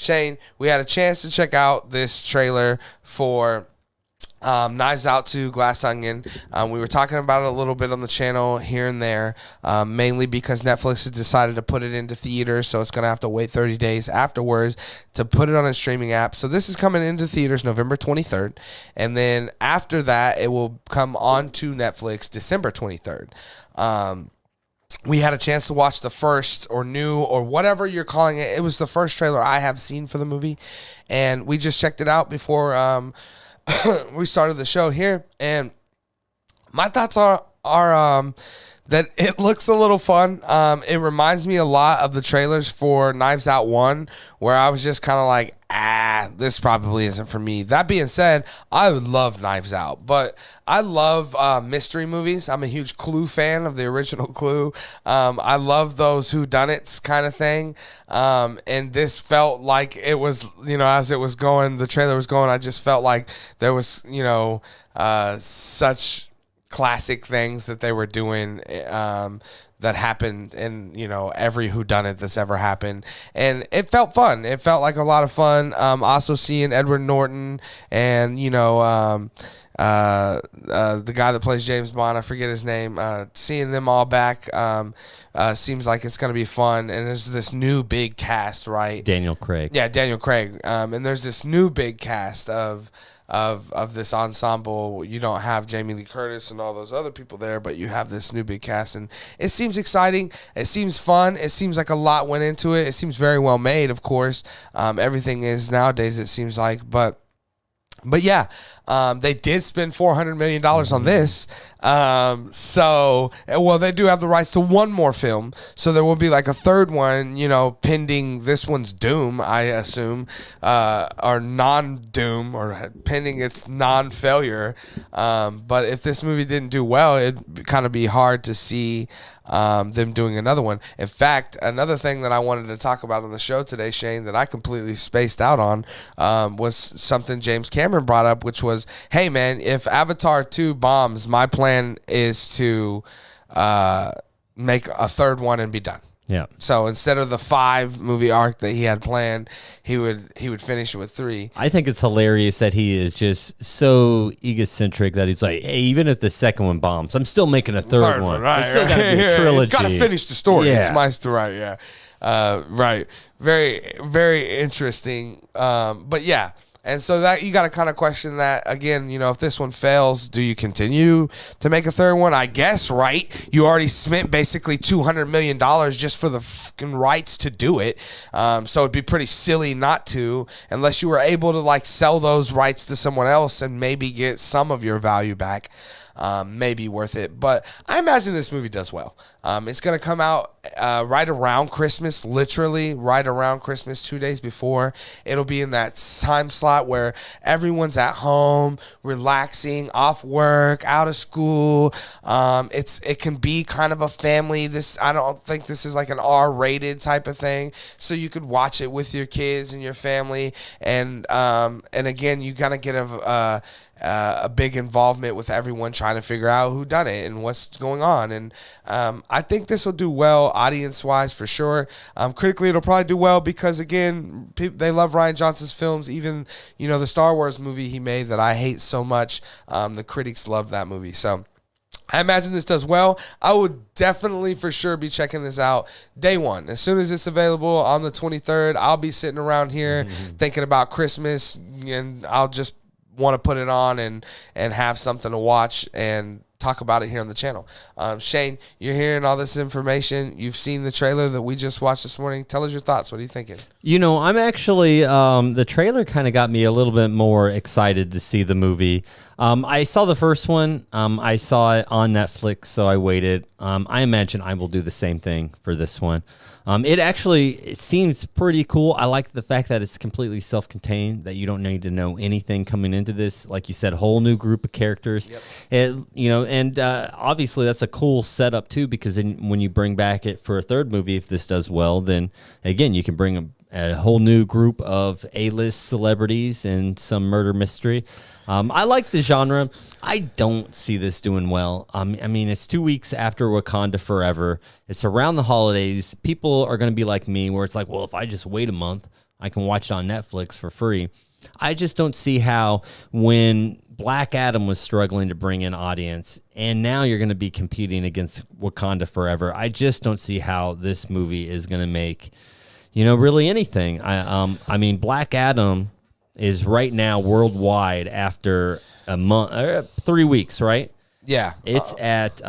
Shane, we had a chance to check out this trailer for Knives Out 2, Glass Onion. We were talking about it a little bit on the channel here and there, mainly because Netflix has decided to put it into theaters, so it's going to have to wait 30 days afterwards to put it on a streaming app. So this is coming into theaters November 23rd, and then after that, it will come on to Netflix December 23rd. We had a chance to watch the first or new or whatever you're calling it. It was the first trailer I have seen for the movie, and we just checked it out before we started the show here, and my thoughts are that it looks a little fun. It reminds me a lot of the trailers for Knives Out 1, where I was just kind of like, this probably isn't for me. That being said, I would love Knives Out, but I love mystery movies. I'm a huge Clue fan of the original Clue. I love those whodunits kind of thing. And this felt like it was, as it was going, the trailer was going, I just felt like there was, such classic things that they were doing that happened in every whodunit that's ever happened, and it felt fun. It felt like a lot of fun. Also seeing Edward Norton and the guy that plays James Bond, I forget his name. Seeing them all back seems like it's gonna be fun. And there's this new big cast, right? Daniel Craig. Yeah, Daniel Craig. And there's this new big cast of this ensemble. You don't have Jamie Lee Curtis and all those other people there, but you have this new big cast, and it seems exciting. It seems fun. It seems like a lot went into it. It seems very well made, of course. Everything is nowadays, it seems like, but yeah, they did spend $400 million on this. They do have the rights to one more film. So there will be like a third one, pending this one's doom, I assume, or non-doom, or pending its non-failure. But if this movie didn't do well, it'd kind of be hard to see them doing another one. In fact, another thing that I wanted to talk about on the show today, Shane, that I completely spaced out on was something James Cameron brought up, which was, hey, man, if Avatar 2 bombs, my plan is to make a third one and be done. Yeah. So instead of the 5 movie arc that he had planned, he would finish it with 3. I think it's hilarious that he is just so egocentric that he's like, hey, even if the second one bombs, I'm still making a third one. Right, it's still got to be a trilogy. It's got to finish the story. Yeah. It's my story. Yeah. Right. Very, very interesting. But yeah. And so that you got to kind of question that again. If this one fails, do you continue to make a third one? I guess, right? You already spent basically $200 million just for the fucking rights to do it. So it'd be pretty silly not to, unless you were able to sell those rights to someone else and maybe get some of your value back. Maybe worth it, but I imagine this movie does well. It's going to come out right around Christmas, literally right around Christmas, 2 days before. It'll be in that time slot where everyone's at home, relaxing, off work, out of school. It can be kind of a family. I don't think this is like an R-rated type of thing, so you could watch it with your kids and your family. And again, you kind of get a big involvement with everyone trying to figure out who done it and what's going on. And I think this will do well audience-wise for sure. Critically, it'll probably do well because, again, they love Rian Johnson's films. Even, the Star Wars movie he made that I hate so much, the critics love that movie. So I imagine this does well. I would definitely for sure be checking this out day one. As soon as it's available on the 23rd, I'll be sitting around here thinking about Christmas, and I'll just want to put it on and have something to watch and talk about it here on the channel. Shane, you're hearing all this information. You've seen the trailer that we just watched this morning. Tell us your thoughts. What are you thinking? I'm actually, the trailer kind of got me a little bit more excited to see the movie. I saw the first one. I saw it on Netflix, so I waited. I imagine I will do the same thing for this one. It seems pretty cool. I like the fact that it's completely self-contained, that you don't need to know anything coming into this. Like you said, whole new group of characters. Yep. Obviously that's a cool setup too, because when you bring back it for a third movie, if this does well, then again, you can bring a whole new group of A-list celebrities and some murder mystery. I like the genre. I don't see this doing well. It's 2 weeks after Wakanda Forever. It's around the holidays. People are going to be like me, where it's like, well, if I just wait a month, I can watch it on Netflix for free. I just don't see how when Black Adam was struggling to bring in audience, and now you're going to be competing against Wakanda Forever. I just don't see how this movie is going to make, really anything. I mean, Black Adam is right now worldwide after a month, 3 weeks, right? Yeah. It's at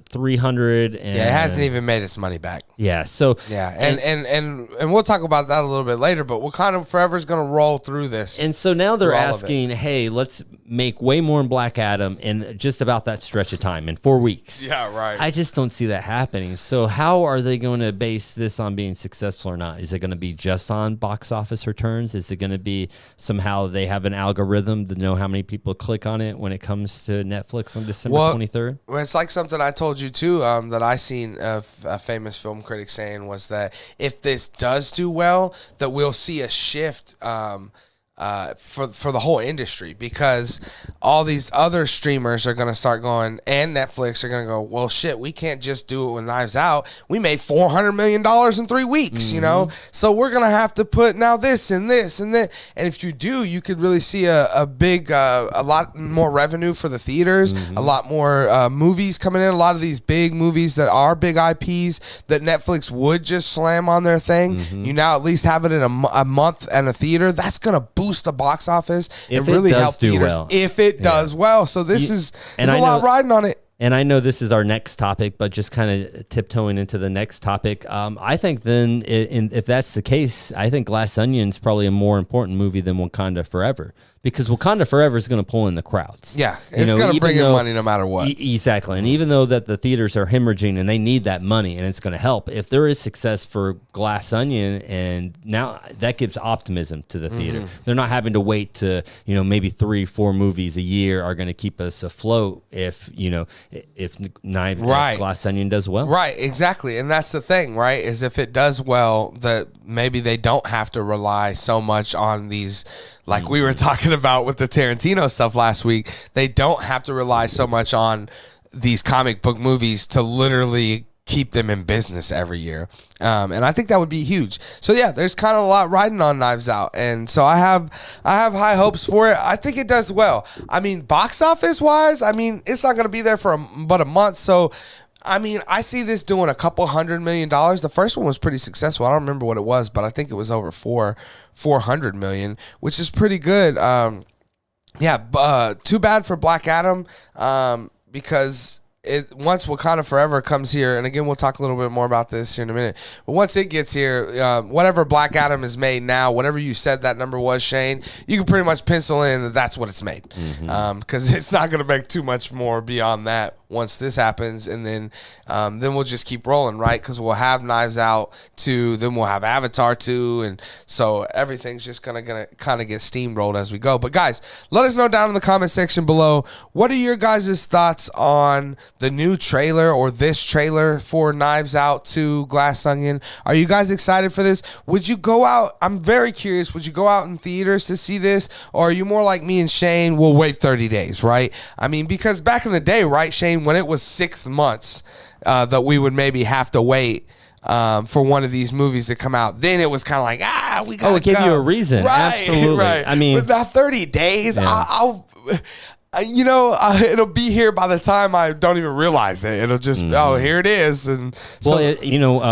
300 and yeah, it hasn't even made its money back. Yeah, so yeah, and we'll talk about that a little bit later, but Wakanda Forever is going to roll through this. And so now they're asking, hey, let's make way more in Black Adam in just about that stretch of time, in 4 weeks. Yeah, right. I just don't see that happening. So how are they going to base this on being successful or not? Is it going to be just on box office returns? Is it going to be somehow they have an algorithm to know how many people click on it when it comes to Netflix on December 23rd? Well, it's like something I told you too, that I seen a famous film critic saying was that if this does do well, that we'll see a shift for the whole industry, because all these other streamers are going to start going, and Netflix are going to go, well, shit, we can't just do it with Knives Out. We made $400 million in 3 weeks, so we're going to have to put now this and this and that. And if you do, you could really see a big, a lot more revenue for the theaters, a lot more movies coming in, a lot of these big movies that are big IPs that Netflix would just slam on their thing. You now at least have it in a month and a theater. That's going to boost the box office and really help theaters if it does well. So there's a lot riding on it. And I know this is our next topic, but just kind of tiptoeing into the next topic, I think then if that's the case, I think Glass Onion is probably a more important movie than Wakanda Forever, because Wakanda Forever is going to pull in the crowds. Yeah, it's going to bring in money no matter what. Exactly. And even though that the theaters are hemorrhaging and they need that money and it's going to help, if there is success for Glass Onion, and now that gives optimism to the theater. They're not having to wait to, maybe 3-4 movies a year are going to keep us afloat if Glass Onion does well. Right, exactly. And that's the thing, right, is if it does well, that maybe they don't have to rely so much on these, like we were talking about with the Tarantino stuff last week, they don't have to rely so much on these comic book movies to literally keep them in business every year. And I think that would be huge. So yeah, there's kind of a lot riding on Knives Out. And so I have high hopes for it. I think it does well. I mean, box office wise, it's not going to be there for but a month. So I see this doing a couple $100 million. The first one was pretty successful. I don't remember what it was, but I think it was over $400 million, which is pretty good. Too bad for Black Adam, because once Wakanda Forever comes here, and again, we'll talk a little bit more about this here in a minute, but once it gets here, whatever Black Adam is made now, whatever you said that number was, Shane, you can pretty much pencil in that that's what it's made, because it's not going to make too much more beyond that once this happens, and then we'll just keep rolling, right? Because we'll have Knives Out 2, then we'll have Avatar 2, and so everything's just gonna kind of get steamrolled as we go. But guys, let us know down in the comment section below, what are your guys' thoughts on the new trailer, or this trailer for Knives Out 2 Glass Onion? Are you guys excited for this? Would you go out? I'm very curious. Would you go out in theaters to see this, or are you more like me and Shane, we'll wait 30 days, right? Because back in the day, right, Shane, when it was 6 months that we would maybe have to wait for one of these movies to come out, then it was kind of like, we gotta it gave you a reason. Right, absolutely. Right. But now 30 days, yeah. It'll be here by the time I don't even realize it. It'll just, here it is. And so,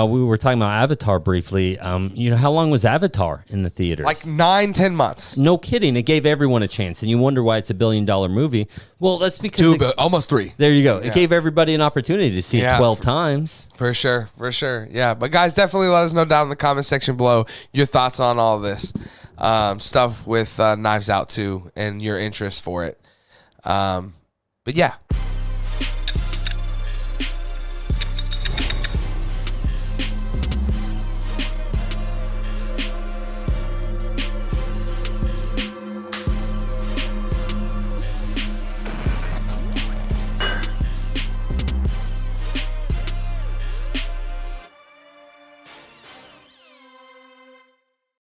we were talking about Avatar briefly. How long was Avatar in the theaters? Like 9-10 months. No kidding. It gave everyone a chance, and you wonder why it's $1 billion movie. Well, that's because almost 3. There you go. Yeah. It gave everybody an opportunity to see it 12 times. For sure. Yeah. But guys, definitely let us know down in the comment section below your thoughts on all this stuff with Knives Out 2 and your interest for it. But yeah,